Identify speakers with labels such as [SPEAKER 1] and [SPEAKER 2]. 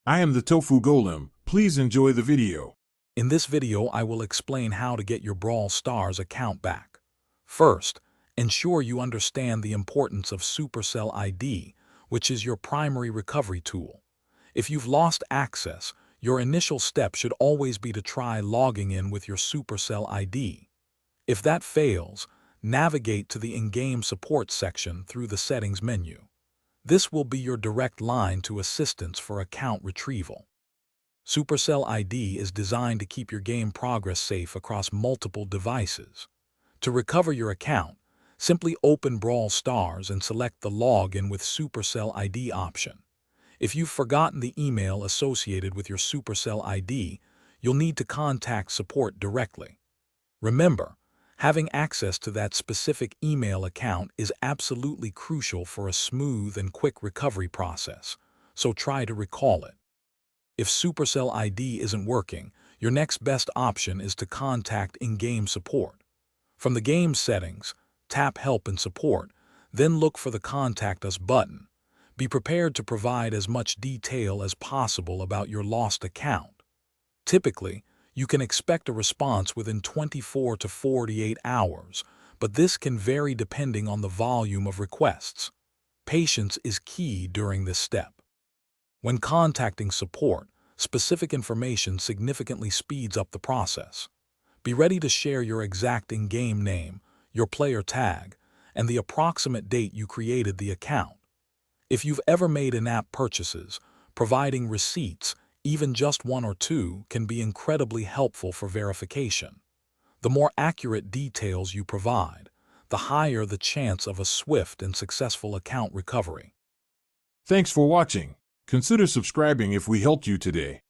[SPEAKER 1] I am the Tofu Golem. Please enjoy the video.
[SPEAKER 2] In this video, I will explain how to get your Brawl Stars account back. First, ensure you understand the importance of Supercell ID, which is your primary recovery tool. If you've lost access, your initial step should always be to try logging in with your Supercell ID. If that fails, navigate to the in-game support section through the settings menu. This will be your direct line to assistance for account retrieval. Supercell ID is designed to keep your game progress safe across multiple devices. To recover your account, simply open Brawl Stars and select the Login with Supercell ID option. If you've forgotten the email associated with your Supercell ID, you'll need to contact support directly. Remember, having access to that specific email account is absolutely crucial for a smooth and quick recovery process, so try to recall it. If Supercell ID isn't working, your next best option is to contact in-game support. From the game settings, tap Help and Support, then look for the Contact Us button. Be prepared to provide as much detail as possible about your lost account. Typically, you can expect a response within 24 to 48 hours, but this can vary depending on the volume of requests. Patience is key during this step. When contacting support, specific information significantly speeds up the process. Be ready to share your exact in-game name, your player tag, and the approximate date you created the account. If you've ever made in-app purchases, providing receipts, even just one or two, can be incredibly helpful for verification. The more accurate details you provide, the higher the chance of a swift and successful account recovery.
[SPEAKER 1] Thanks for watching. Consider subscribing if we helped you today.